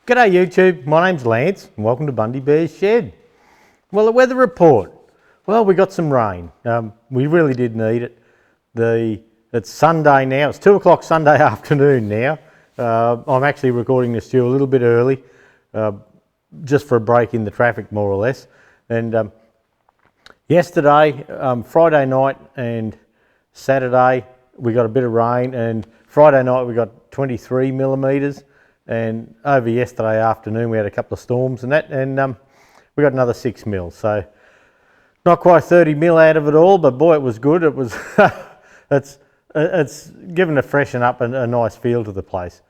G'day YouTube, my name's Lance and welcome to Bundy Bear's Shed. Well, the weather report. Well, we got some rain. We really did need it. It's Sunday now, it's 2 o'clock Sunday afternoon now. I'm actually recording this stew a little bit early, just for a break in the traffic more or less. And yesterday, Friday night and Saturday, we got a bit of rain, and Friday night we got 23 millimetres. And over yesterday afternoon we had a couple of storms and that, and we got another 6 mil. So not quite 30 mil out of it all, but boy, it was good. It was it's given a freshen up and a nice feel to the place.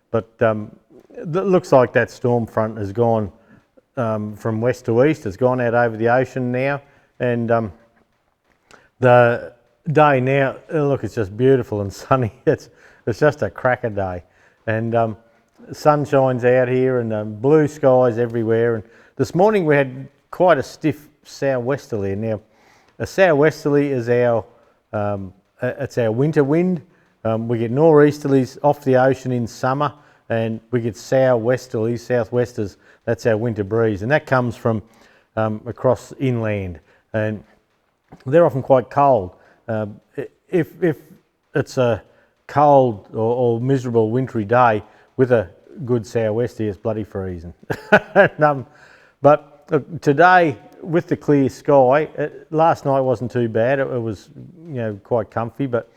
But it looks like that storm front has gone from west to east. It's gone out over the ocean now, and the day now, look, it's just beautiful and sunny. It's just a cracker day, and sunshine's out here, and blue skies everywhere. And this morning we had quite a stiff southwesterly. Now, a southwesterly is it's our winter wind. We get nor'easterlies off the ocean in summer, and we get southwesterlies, southwesters. That's our winter breeze, and that comes from across inland, and they're often quite cold. If it's a cold or miserable wintry day with a good sou'wester, it's bloody freezing. But today, with the clear sky, last night wasn't too bad. It was, quite comfy, but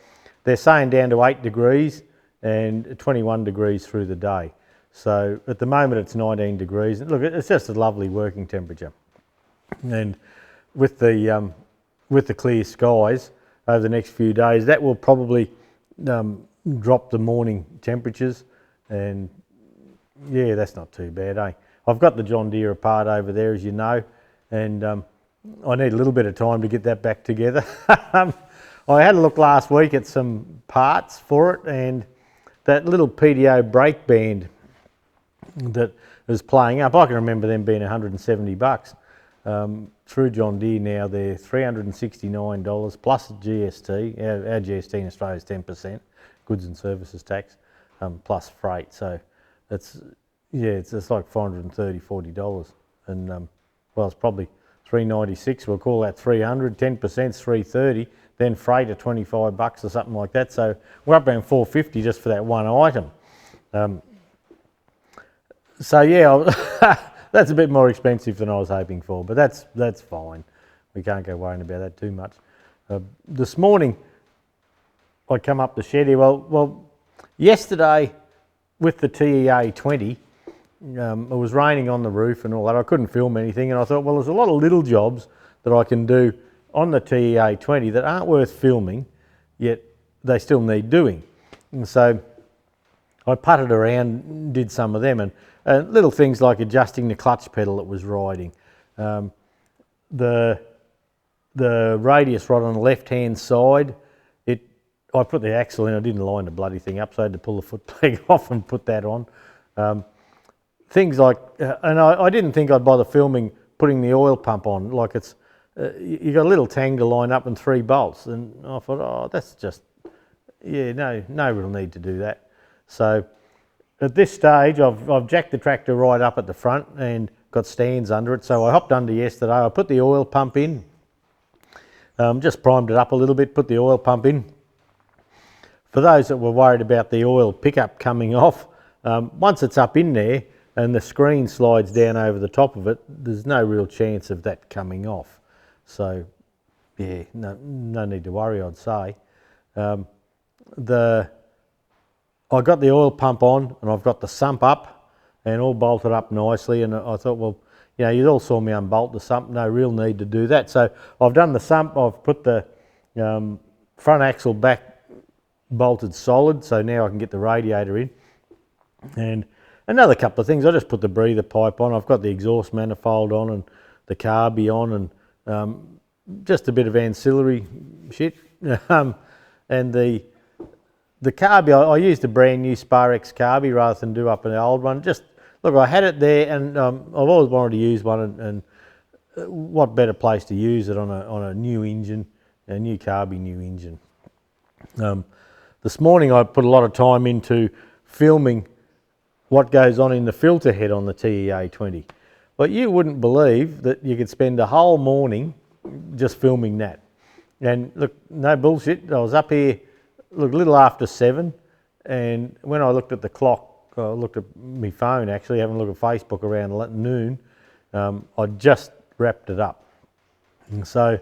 they're saying down to 8 degrees and 21 degrees through the day. So at the moment it's 19 degrees. Look, it's just a lovely working temperature. And with the clear skies over the next few days, that will probably drop the morning temperatures. And yeah, that's not too bad, eh? I've got the John Deere apart over there, as you know, and I need a little bit of time to get that back together. I had a look last week at some parts for it, and that little PDO brake band that is playing up, I can remember them being $170. Through John Deere now, they're $369 plus GST. Our GST in Australia is 10%, goods and services tax, plus freight. So it's like $430, $40. And well, it's probably $396. We'll call that $300. 10% is $330. Then freight at $25 or something like that. So we're up around $450 just for that one item. So yeah, that's a bit more expensive than I was hoping for, but that's fine. We can't go worrying about that too much. This morning, I come up the shed here. Well, yesterday with the TEA 20, it was raining on the roof and all that. I couldn't film anything, and I thought, well, there's a lot of little jobs that I can do on the TEA 20 that aren't worth filming, yet they still need doing. And so I putted around, did some of them, and little things like adjusting the clutch pedal it was riding. The radius rod on the left-hand side, I put the axle in, I didn't line the bloody thing up, so I had to pull the foot peg off and put that on. Things like, and I didn't think I'd bother filming putting the oil pump on, like it's, you got a little tang to line up and 3 bolts, and I thought, oh, that's just, yeah, no real need to do that. So at this stage, I've jacked the tractor right up at the front and got stands under it. So I hopped under yesterday, I put the oil pump in, just primed it up a little bit, put the oil pump in. For those that were worried about the oil pickup coming off, once it's up in there and the screen slides down over the top of it, there's no real chance of that coming off. So yeah, no need to worry, I'd say. I got the oil pump on and I've got the sump up and all bolted up nicely, and I thought, well, you all saw me unbolt the sump, no real need to do that. So I've done the sump, I've put the front axle back bolted solid, so now I can get the radiator in. And another couple of things, I just put the breather pipe on, I've got the exhaust manifold on and the carby on, and just a bit of ancillary shit. And the carby, I used a brand new Sparex carby rather than do up an old one. Just, look, I had it there, and I've always wanted to use one, and what better place to use it on a new engine, a new carby, new engine. This morning I put a lot of time into filming what goes on in the filter head on the TEA20. But you wouldn't believe that you could spend a whole morning just filming that. And look, no bullshit, I was up here, look, a little after 7, and when I looked at the clock, I looked at my phone actually, having a look at Facebook around noon, I just wrapped it up. And so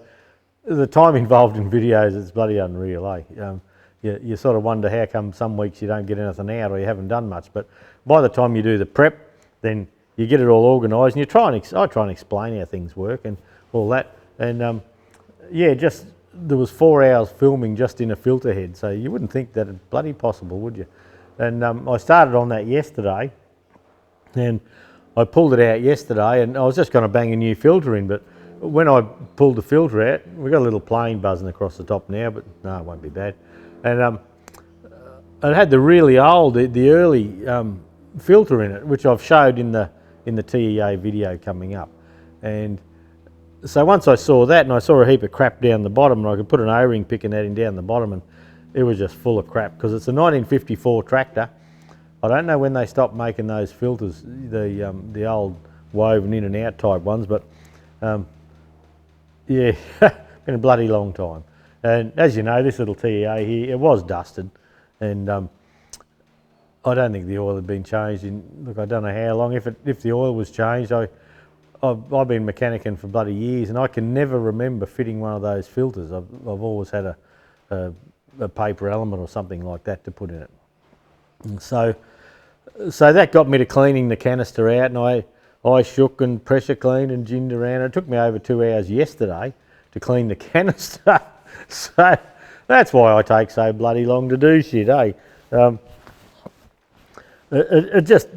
the time involved in videos is bloody unreal, eh? You sort of wonder how come some weeks you don't get anything out or you haven't done much, but by the time you do the prep, then you get it all organised, and I try and explain how things work and all that. And yeah, just there was 4 hours filming just in a filter head, so you wouldn't think that it's bloody possible, would you? And I started on that yesterday, and I pulled it out yesterday, and I was just going to bang a new filter in, but when I pulled the filter out, we've got a little plane buzzing across the top now, but no, it won't be bad. And it had the really old, the early filter in it, which I've showed in the TEA video coming up. And so once I saw that, and I saw a heap of crap down the bottom, and I could put an O-ring picking that in down the bottom, and it was just full of crap, because it's a 1954 tractor. I don't know when they stopped making those filters, the old woven in and out type ones, but yeah, been a bloody long time. And as you know, this little TEA here, it was dusted, and I don't think the oil had been changed in, look, I don't know how long. If the oil was changed, I've been mechanicking for bloody years, and I can never remember fitting one of those filters. I've always had a paper element or something like that to put in it. And so that got me to cleaning the canister out, and I shook and pressure cleaned and ginned around. It took me over 2 hours yesterday to clean the canister. So that's why I take so bloody long to do shit, eh? Just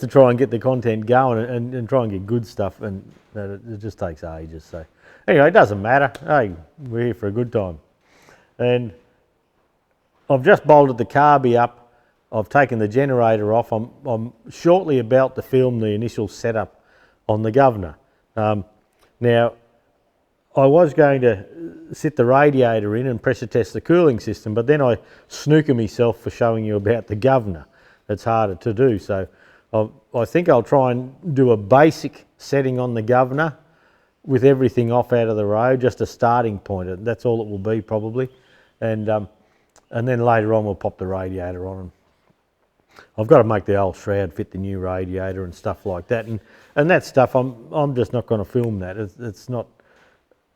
to try and get the content going and try and get good stuff, and it just takes ages. So anyway, it doesn't matter. Hey, we're here for a good time. And I've just bolted the carby up. I've taken the generator off. I'm shortly about to film the initial setup on the governor. Now, I was going to sit the radiator in and pressure test the cooling system, but then I snooker myself for showing you about the governor. It's harder to do, so I think I'll try and do a basic setting on the governor with everything off out of the road, just a starting point. That's all it will be probably, and then later on we'll pop the radiator on. I've got to make the old shroud fit the new radiator and stuff like that, and that stuff I'm just not going to film that. It's not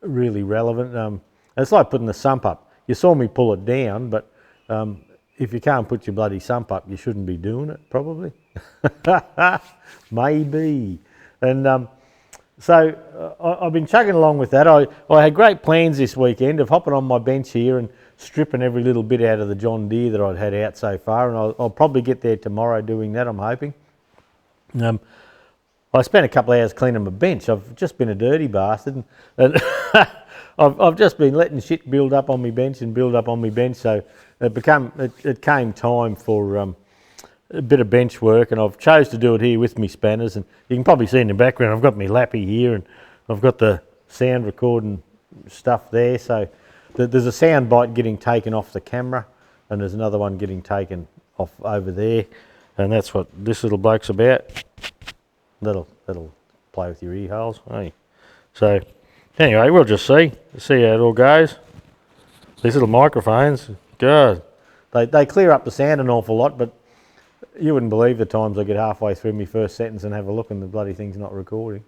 really relevant. It's like putting the sump up. You saw me pull it down, but if you can't put your bloody sump up, you shouldn't be doing it, probably. Maybe. And so I've been chugging along with that. I had great plans this weekend of hopping on my bench here and stripping every little bit out of the John Deere that I'd had out so far, and I'll probably get there tomorrow doing that, I'm hoping. I spent a couple of hours cleaning my bench. I've just been a dirty bastard, and I've just been letting shit build up on my bench and build up on my bench, so it came time for a bit of bench work, and I've chose to do it here with me spanners, and you can probably see in the background I've got my lappy here, and I've got the sound recording stuff there, so there's a sound bite getting taken off the camera, and there's another one getting taken off over there, and that's what this little bloke's about. That'll play with your ear holes, hey. So anyway, we'll just see how it all goes. These little microphones, God, they clear up the sound an awful lot, but you wouldn't believe the times I get halfway through my first sentence and have a look and the bloody thing's not recording.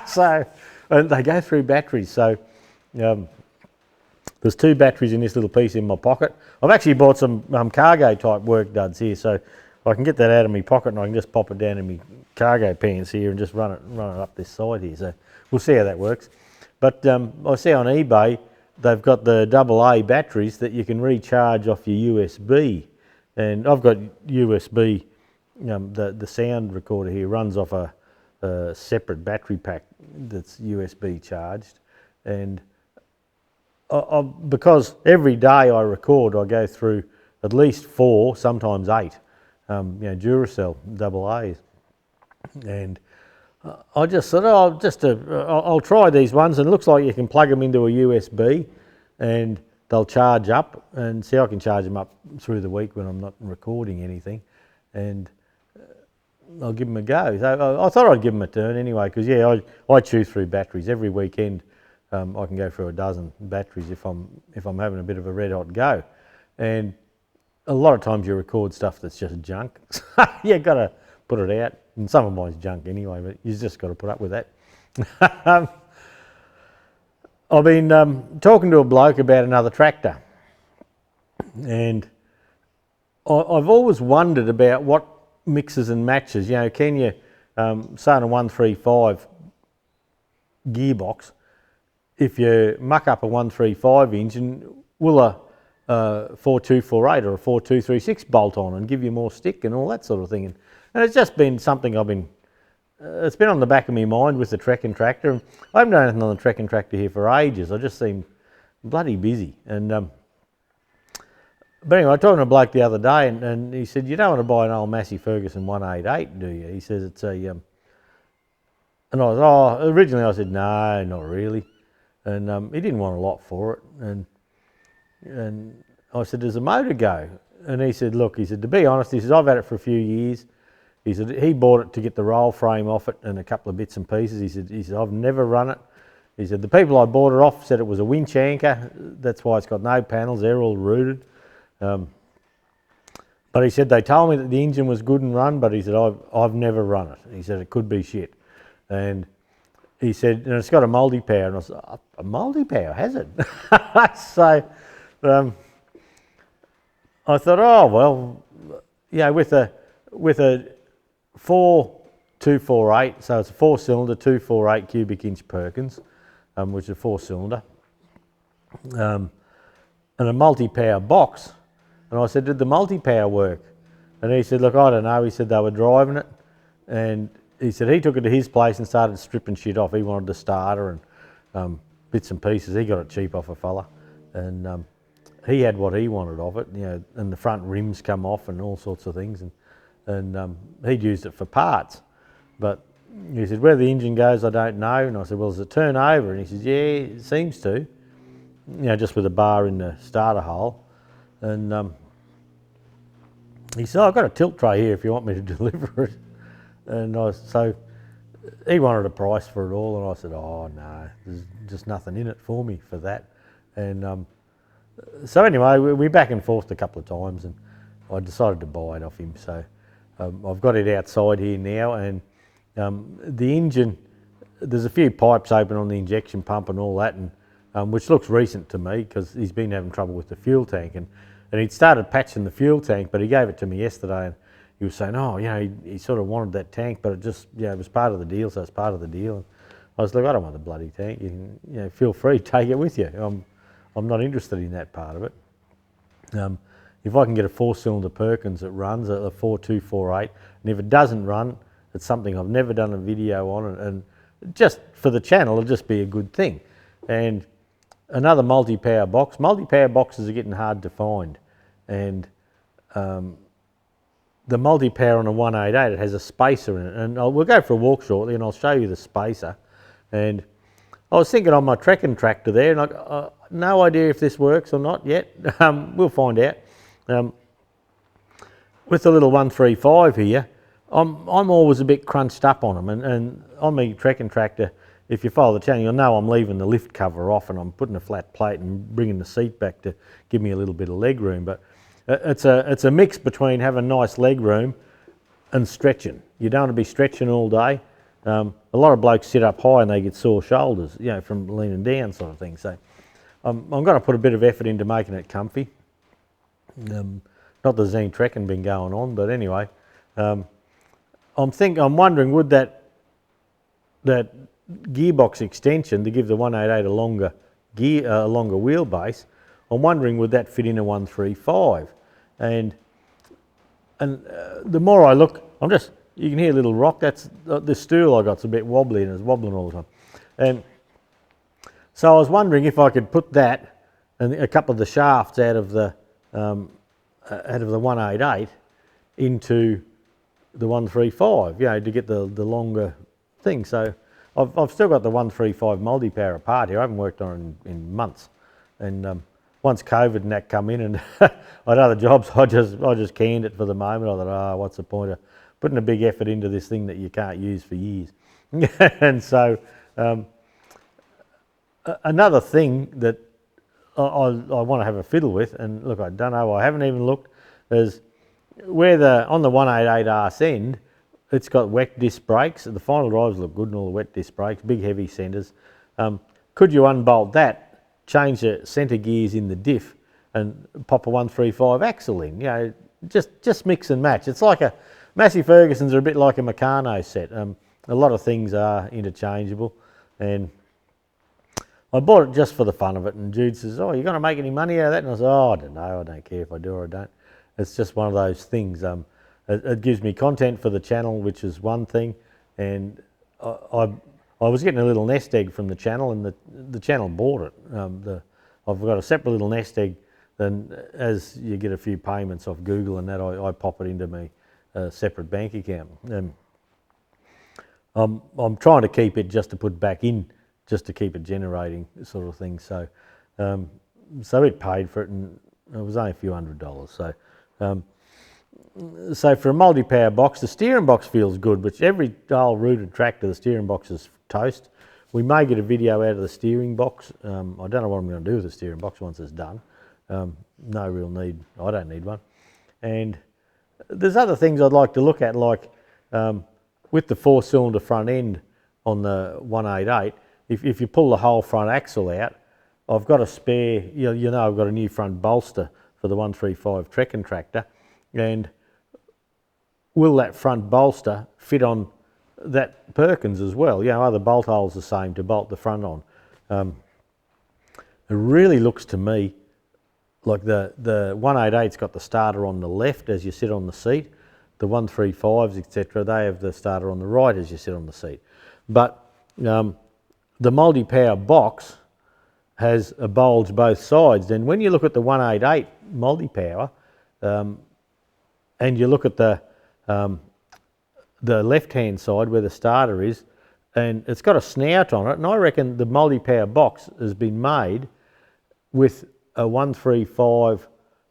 So, and they go through batteries. So there's 2 batteries in this little piece in my pocket. I've actually bought some cargo type work duds here, so I can get that out of my pocket and I can just pop it down in my cargo pants here and just run it up this side here. So we'll see how that works. But I see on eBay they've got the AA batteries that you can recharge off your USB, and I've got USB. The sound recorder here runs off a separate battery pack that's USB charged, and because every day I record, I go through at least 4, sometimes 8. Duracell AA's, and I just thought, I'll try these ones, and it looks like you can plug them into a USB and they'll charge up, and see, I can charge them up through the week when I'm not recording anything, and I'll give them a go. So I thought I'd give them a turn anyway, because yeah, I chew through batteries every weekend. I can go through a dozen batteries if I'm having a bit of a red hot go, and a lot of times you record stuff that's just junk. You got to put it out, and some of mine's junk anyway, but you just got to put up with that. I've been talking to a bloke about another tractor, and I've always wondered about what mixes and matches. You know, can you say on a 135 gearbox, if you muck up a 135 engine, will a 4248 or a 4236 bolt on and give you more stick and all that sort of thing? And it's just been something it's been on the back of my mind with the trekking tractor. And I haven't done anything on the trekking tractor here for ages. I just seem bloody busy. And but anyway, I was talking to a bloke the other day, and he said, you don't want to buy an old Massey Ferguson 188, do you? He says it's a, and I was, originally I said, no, not really. And he didn't want a lot for it. And I said, does the motor go? And he said, look, he said, to be honest, he says, I've had it for a few years. He said, he bought it to get the roll frame off it and a couple of bits and pieces. He said, I've never run it. He said, the people I bought it off said it was a winch anchor. That's why it's got no panels. They're all rooted. But he said, they told me that the engine was good and run, but he said, I've never run it. He said, it could be shit. And he said, and it's got a multi-power. And I said, a multi-power, has it? So I thought, oh, well, yeah, with a 4248, so it's a 4-cylinder 248 cubic inch Perkins, which is a 4-cylinder, and a multi-power box. And I said, did the multi-power work? And he said, look, I don't know. He said they were driving it, and he said he took it to his place and started stripping shit off. He wanted the starter and bits and pieces. He got it cheap off a fella, and he had what he wanted of it, you know, and the front rims come off and all sorts of things, and he'd used it for parts. But he said, where the engine goes, I don't know. And I said, well, does it turn over? And he says, yeah, it seems to, you know, just with a bar in the starter hole. And he said, I've got a tilt tray here if you want me to deliver it. And so he wanted a price for it all, and I said, oh no, there's just nothing in it for me for that. And so anyway, we back and forth a couple of times, and I decided to buy it off him. So I've got it outside here now, and the engine, there's a few pipes open on the injection pump and all that, and which looks recent to me because he's been having trouble with the fuel tank, and he'd started patching the fuel tank, but he gave it to me yesterday, and he was saying, oh, you know, he sort of wanted that tank, but it just, you know, it was part of the deal, so it's part of the deal. And I was like, I don't want the bloody tank. You can, you know, feel free, take it with you. I'm not interested in that part of it. If I can get a 4-cylinder Perkins that runs, a 4248, and if it doesn't run, it's something I've never done a video on, and just for the channel, it'll just be a good thing. And another multi-power box. Multi-power boxes are getting hard to find, and the multi-power on a 188, it has a spacer in it, and we'll go for a walk shortly and I'll show you the spacer. And I was thinking on my trekking tractor there, and no idea if this works or not yet. We'll find out. With the little 135 here, I'm always a bit crunched up on them, and on my trekking tractor, if you follow the channel, you'll know I'm leaving the lift cover off and I'm putting a flat plate and bringing the seat back to give me a little bit of leg room. But it's a mix between having nice leg room and stretching. You don't want to be stretching all day. A lot of blokes sit up high and they get sore shoulders, you know, from leaning down sort of thing. So I'm going to put a bit of effort into making it comfy. Not that there's any trekking been going on, but anyway, I'm wondering, would that gearbox extension to give the 188 a longer wheelbase, I'm wondering would that fit in a 135? And the more I look, you can hear a little rock. That's the stool I got's a bit wobbly and it's wobbling all the time. And so I was wondering if I could put that and a couple of the shafts out of the 188 into the 135, you know, to get the longer thing. So I've still got the 135 multi-power apart here. I haven't worked on it in months, and once COVID and that come in and I had other jobs, I just canned it for the moment. I thought, what's the point of putting a big effort into this thing that you can't use for years? And so another thing that I want to have a fiddle with, and look, I don't know, I haven't even looked, is where on the 188 arse end, it's got wet disc brakes. The final drives look good and all the wet disc brakes, big heavy centres. Could you unbolt that, change the centre gears in the diff and pop a 135 axle in? You know, just mix and match. It's like Massey Ferguson's are a bit like a Meccano set. A lot of things are interchangeable, and I bought it just for the fun of it. And Jude says, "Oh, you're going to make any money out of that?" And I said, "Oh, I don't know. I don't care if I do or I don't. It's just one of those things. It gives me content for the channel, which is one thing, and I was getting a little nest egg from the channel, and the channel bought it. I've got a separate little nest egg. Then, as you get a few payments off Google and that, I pop it into my separate bank account. And I'm trying to keep it just to put back in, just to keep it generating, sort of thing. So, so it paid for it, and it was only a few $100s. So for a multi-power box, the steering box feels good, but every old rooted tractor, the steering box is toast. We may get a video out of the steering box. I don't know what I'm going to do with the steering box once it's done. No real need. I don't need one. And there's other things I'd like to look at, like with the 4-cylinder front end on the 188, if you pull the whole front axle out, I've got a spare, you know, I've got a new front bolster for the 135 trekking tractor, and will that front bolster fit on that Perkins as well? You know, are the bolt holes the same to bolt the front on? It really looks to me like the 188's got the starter on the left as you sit on the seat. The 135s, etc., they have the starter on the right as you sit on the seat. But the multi-power box has a bulge both sides. And when you look at the 188 multi-power, and you look at the left-hand side where the starter is, and it's got a snout on it, and I reckon the multi-power box has been made with a 135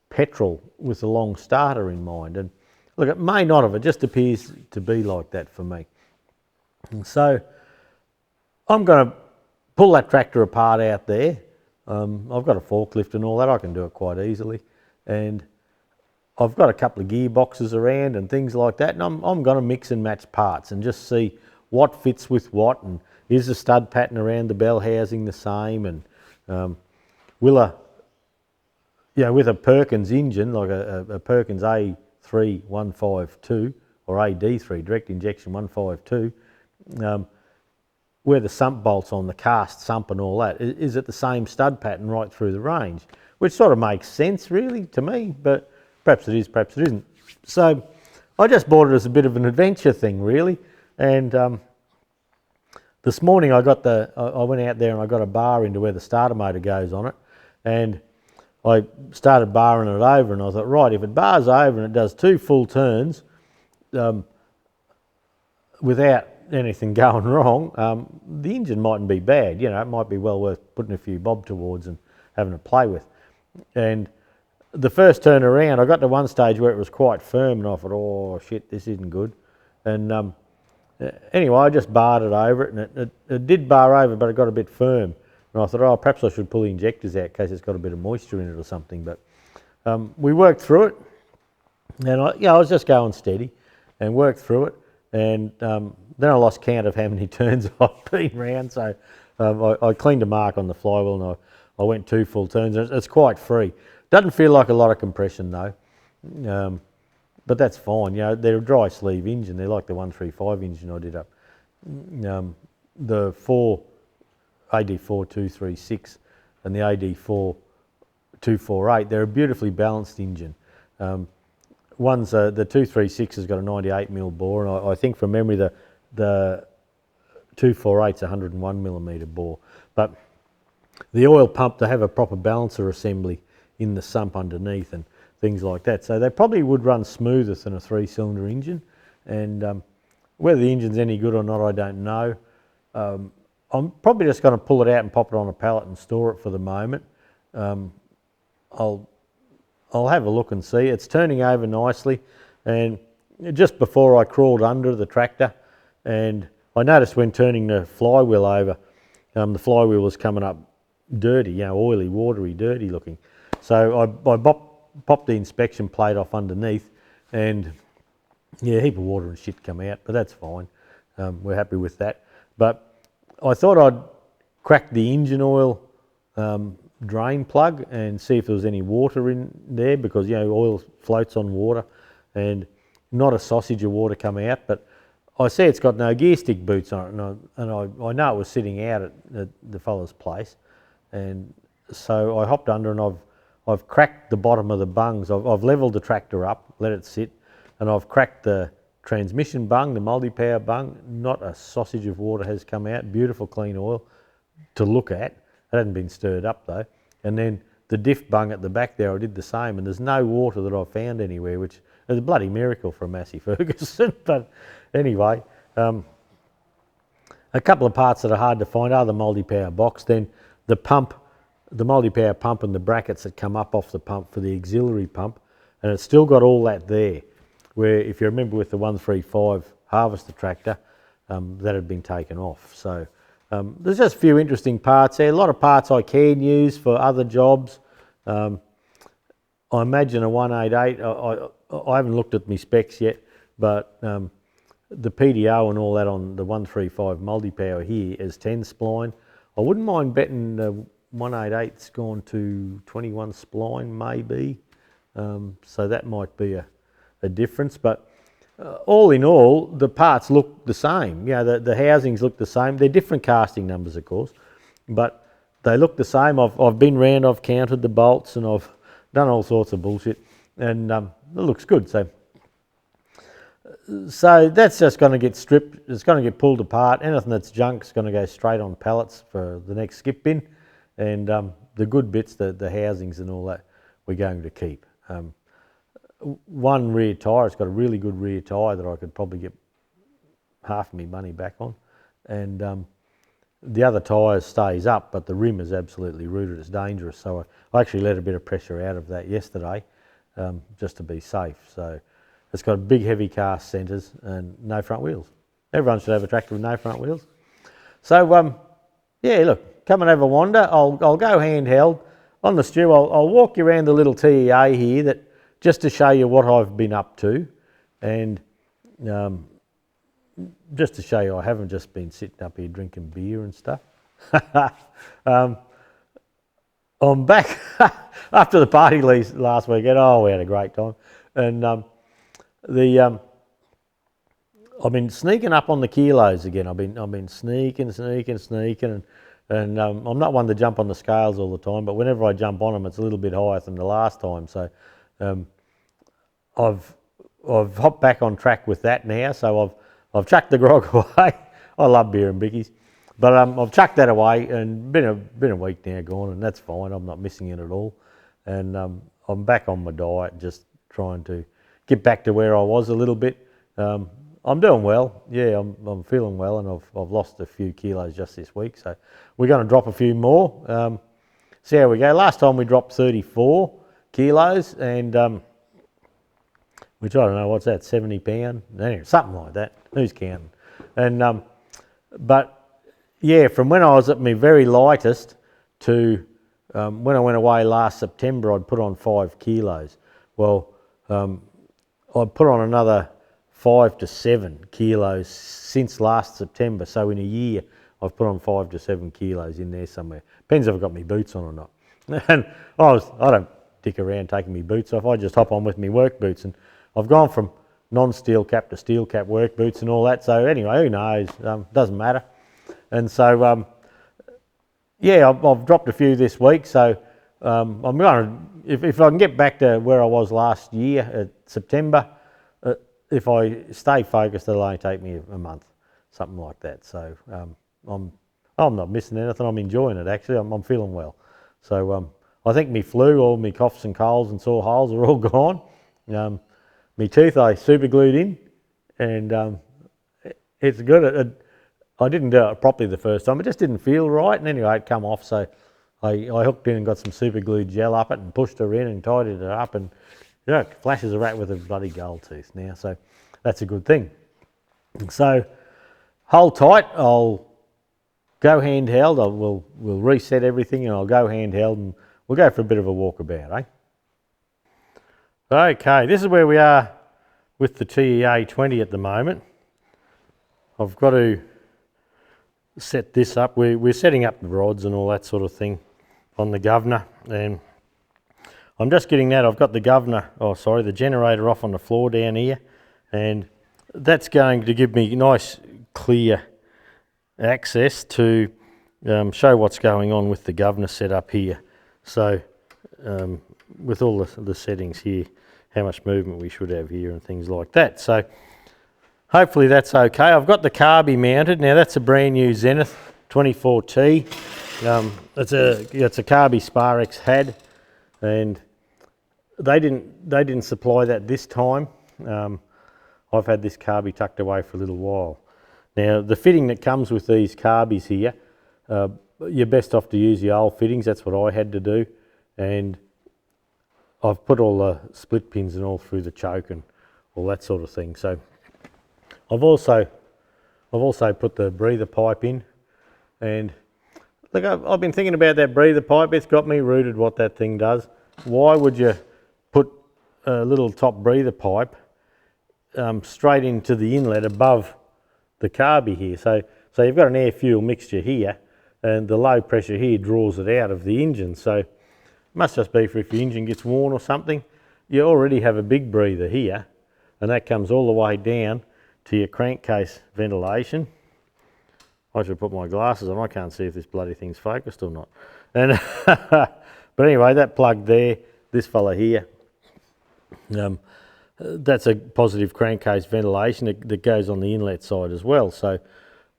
petrol with a long starter in mind. And look, it may not have, it just appears to be like that for me. And so I'm going to pull that tractor apart out there. I've got a forklift and all that, I can do it quite easily. And I've got a couple of gearboxes around and things like that, and I'm going to mix and match parts and just see what fits with what, and is the stud pattern around the bell housing the same, and will with a Perkins engine, like a Perkins A3152 or AD3, direct injection 152, where the sump bolts on, the cast sump and all that, is it the same stud pattern right through the range? Which sort of makes sense really to me, but perhaps it is, perhaps it isn't. So I just bought it as a bit of an adventure thing really, and this morning I went out there and I got a bar into where the starter motor goes on it, and I started barring it over, and I thought, right, if it bars over and it does 2 full turns without anything going wrong, the engine mightn't be bad. You know, it might be well worth putting a few bob towards and having a play with. And the first turn around, I got to one stage where it was quite firm, and I thought, oh shit, this isn't good. And anyway, I just barred it over it, and it did bar over, but it got a bit firm. And I thought, oh, perhaps I should pull the injectors out in case it's got a bit of moisture in it or something. But we worked through it, and I was just going steady and worked through it. And then I lost count of how many turns I've been round, so I cleaned a mark on the flywheel, and I went 2 full turns. It's quite free. Doesn't feel like a lot of compression though, but that's fine. You know, they're a dry sleeve engine. They're like the 135 engine I did up. The AD4 236 and the AD4 248, they're a beautifully balanced engine. One's the 236 has got a 98mm bore, and I think from memory the 248's 101mm bore. But the oil pump, they have a proper balancer assembly in the sump underneath and things like that. So they probably would run smoother than a 3-cylinder engine. And whether the engine's any good or not, I don't know. I'm probably just going to pull it out and pop it on a pallet and store it for the moment. I'll have a look and see. It's turning over nicely, and just before I crawled under the tractor, and I noticed when turning the flywheel over, the flywheel was coming up dirty, you know, oily, watery, dirty looking. So I popped the inspection plate off underneath, and yeah, a heap of water and shit come out, but that's fine. We're happy with that. But I thought I'd crack the engine oil drain plug and see if there was any water in there, because, you know, oil floats on water, and not a sausage of water come out. But I see it's got no gear stick boots on it, and I know it was sitting out at the fella's place, and so I hopped under and I've cracked the bottom of the bungs. I've levelled the tractor up, let it sit, and I've cracked the transmission bung, the multi-power bung. Not a sausage of water has come out. Beautiful clean oil to look at. It hadn't been stirred up though. And then the diff bung at the back there, I did the same, and there's no water that I've found anywhere, which is a bloody miracle for a Massey Ferguson. But anyway, a couple of parts that are hard to find are the multi-power box, then the pump, the multi-power pump, and the brackets that come up off the pump for the auxiliary pump, and it's still got all that there, where if you remember with the 135 harvester tractor, that had been taken off. So there's just a few interesting parts there. A lot of parts I can use for other jobs. I imagine a 188, I haven't looked at my specs yet, but the PDO and all that on the 135 multi-power here is 10 spline. I wouldn't mind betting the 188's gone to 21 spline maybe, so that might be a difference. But all in all, the parts look the same. You know, the housings look the same. They're different casting numbers, of course, but they look the same. I've been round, I've counted the bolts, and I've done all sorts of bullshit, and it looks good. So that's just going to get stripped. It's going to get pulled apart. Anything that's junk is going to go straight on pallets for the next skip bin, and the good bits, the housings and all that, we're going to keep. One rear tyre, it's got a really good rear tyre that I could probably get half of my money back on, and the other tyre stays up, but the rim is absolutely rooted. It's dangerous, so I actually let a bit of pressure out of that yesterday, just to be safe. So it's got big heavy cast centres and no front wheels. Everyone should have a tractor with no front wheels. So yeah, look, come and have a wander. I'll go handheld on the stew. I'll walk you around the little TEA here, that just to show you what I've been up to, and just to show you I haven't just been sitting up here drinking beer and stuff. I'm back after the party last weekend. Oh, we had a great time, and I've been sneaking up on the kilos again. I've been sneaking, and I'm not one to jump on the scales all the time, but whenever I jump on them, it's a little bit higher than the last time. So I've hopped back on track with that now. So I've chucked the grog away. I love beer and bickies, but I've chucked that away, and been a week now gone, and that's fine. I'm not missing it at all, and I'm back on my diet, just trying to get back to where I was a little bit. I'm doing well. Yeah, I'm feeling well, and I've lost a few kilos just this week. So we're going to drop a few more. See how we go. Last time we dropped 34 kilos, and which I don't know, what's that, 70 pound? Anyway, something like that. Who's counting? And but yeah, from when I was at my very lightest to when I went away last September, I'd put on 5 kilos. Well, I'd put on another 5 to 7 kilos since last September. So in a year, I've put on 5 to 7 kilos in there somewhere. Depends if I've got my boots on or not. And I don't dick around taking my boots off. I just hop on with my work boots, and I've gone from non-steel cap to steel cap work boots and all that. So anyway, who knows? Doesn't matter. And so yeah, I've dropped a few this week. So I'm going to, if I can get back to where I was last year at September, if I stay focused, it'll only take me a month, something like that. So I'm not missing anything. I'm enjoying it actually. I'm feeling well. So I think me flu, all my coughs and colds and sore holes are all gone. My teeth I super glued in, and it's good. I didn't do it properly the first time. It just didn't feel right, and anyway, it come off. So I hooked in and got some super glue gel up it and pushed her in and tidied it up, and flashes a rat with a bloody gold tooth now, so that's a good thing. So hold tight, I'll go handheld, we'll reset everything and I'll go handheld and we'll go for a bit of a walkabout, eh? Okay, this is where we are with the TEA 20 at the moment. I've got to set this up. We're setting up the rods and all that sort of thing on the governor, and I'm just getting that. I've got the governor, the generator off on the floor down here, and that's going to give me nice clear access to show what's going on with the governor set up here. So with all the settings here, how much movement we should have here and things like that. So hopefully that's okay. I've got the carby mounted. Now that's a brand new Zenith 24T. It's a carby Sparex had, and they didn't supply that this time. I've had this carby tucked away for a little while. Now the fitting that comes with these carbies here, you're best off to use the old fittings. That's what I had to do, and I've put all the split pins and all through the choke and all that sort of thing. So I've also put the breather pipe in, and look, I've been thinking about that breather pipe. It's got me rooted what that thing does. Why would you put a little top breather pipe straight into the inlet above the carby here? So you've got an air fuel mixture here, and the low pressure here draws it out of the engine. So it must just be for if your engine gets worn or something. You already have a big breather here, and that comes all the way down to your crankcase ventilation. I should put my glasses on. I can't see if this bloody thing's focused or not. And but anyway, that plug there, this fella here, that's a positive crankcase ventilation that goes on the inlet side as well. So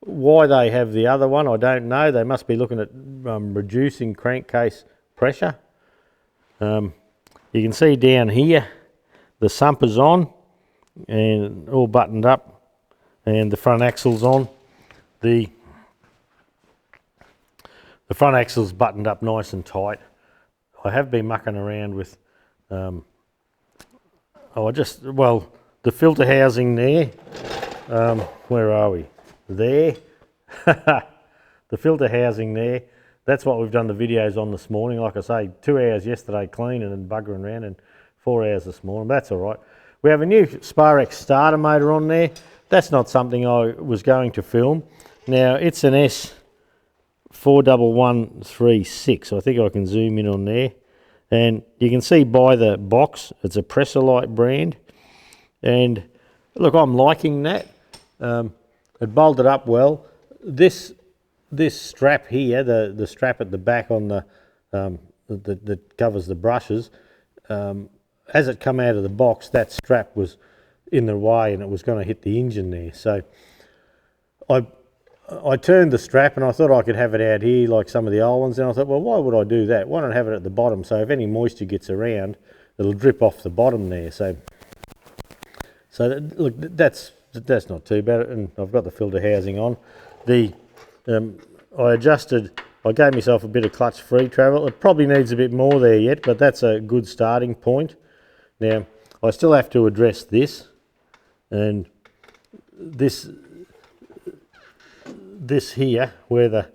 why they have the other one, I don't know. They must be looking at reducing crankcase pressure. You can see down here, the sump is on and all buttoned up, and the front axle's on. The front axle's buttoned up nice and tight. I have been mucking around with, the filter housing there. Where are we? There. The filter housing there. That's what we've done the videos on this morning. Like I say, 2 hours yesterday cleaning and buggering around, and 4 hours this morning. But that's all right. We have a new Sparex starter motor on there. That's not something I was going to film. Now it's an S41136. I think I can zoom in on there, and you can see by the box it's a Pressolite brand. And look, I'm liking that. It bolted up well. This strap here, the strap at the back on the that covers the brushes, as it come out of the box, that strap was in the way and it was going to hit the engine there. So I turned the strap, and I thought I could have it out here like some of the old ones, and I thought, well, why would I do that? Why not have it at the bottom, so if any moisture gets around, it'll drip off the bottom there. So look, that's not too bad, and I've got the filter housing on. I gave myself a bit of clutch free travel. It probably needs a bit more there yet, but that's a good starting point. Now I still have to address this, and this here where the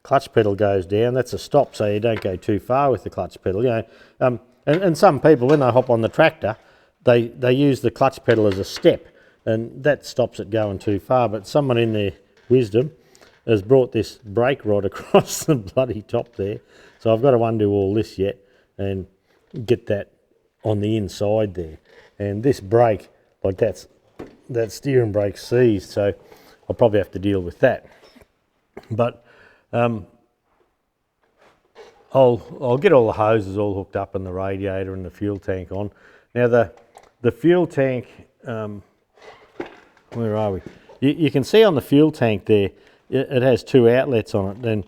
clutch pedal goes down, that's a stop, so you don't go too far with the clutch pedal. You know, and some people, when they hop on the tractor, they use the clutch pedal as a step, and that stops it going too far. But someone in their wisdom has brought this brake rod across the bloody top there, so I've got to undo all this yet and get that on the inside there. And this brake, like that steering brake seized, so I'll probably have to deal with that. But I'll get all the hoses all hooked up and the radiator and the fuel tank on. Now the fuel tank, where are we? You can see on the fuel tank there, it has 2 outlets on it. And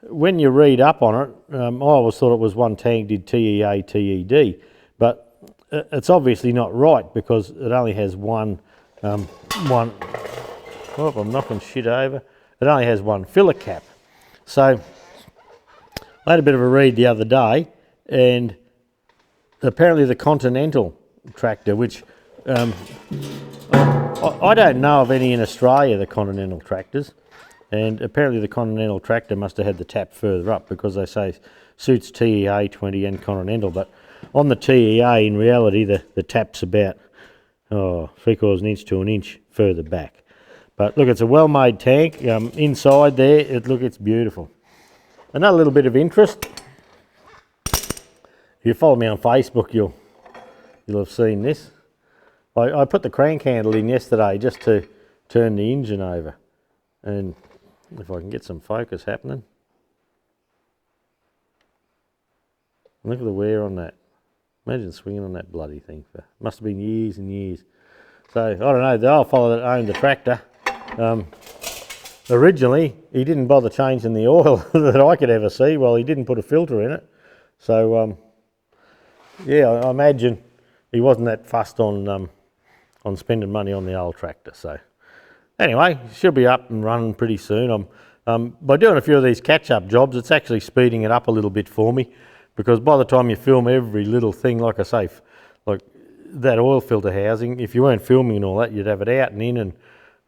when you read up on it, I always thought it was one tank did TEA, TED, but it's obviously not right, because it only has one. Oh, I'm knocking shit over. It only has one filler cap. So I had a bit of a read the other day, and apparently the Continental tractor, which I don't know of any in Australia, the Continental tractors, and apparently the Continental tractor must have had the tap further up because they say suits TEA 20 and Continental, but on the TEA in reality the tap's about 3/4 inch to an inch further back. But look, it's a well-made tank. Inside there, it's beautiful. Another little bit of interest. If you follow me on Facebook, you'll have seen this. I put the crank handle in yesterday just to turn the engine over, and if I can get some focus happening, look at the wear on that. Imagine swinging on that bloody thing for must have been years and years. So I don't know. The old fellow that owned the tractor, originally he didn't bother changing the oil that I could ever see. Well, he didn't put a filter in it, so yeah, I imagine he wasn't that fussed on spending money on the old tractor. So anyway, should be up and running pretty soon. By doing a few of these catch-up jobs, it's actually speeding it up a little bit for me, because by the time you film every little thing, like I say, like that oil filter housing, if you weren't filming and all that, you'd have it out and in, and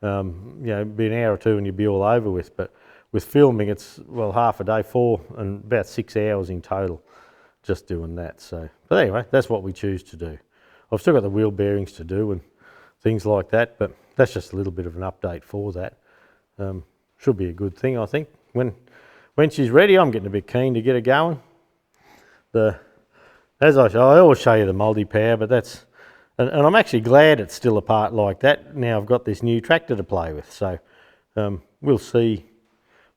you know, be an hour or two and you'd be all over with. But with filming, it's half a day, 4 and about 6 hours in total, just doing that. So, but anyway, that's what we choose to do. I've still got the wheel bearings to do and things like that, but that's just a little bit of an update for that. Should be a good thing, I think. When she's ready, I'm getting a bit keen to get her going. As I always show you the multi-power, but that's, and I'm actually glad it's still a part like that. Now I've got this new tractor to play with, so we'll see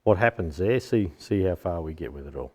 what happens there, see how far we get with it all.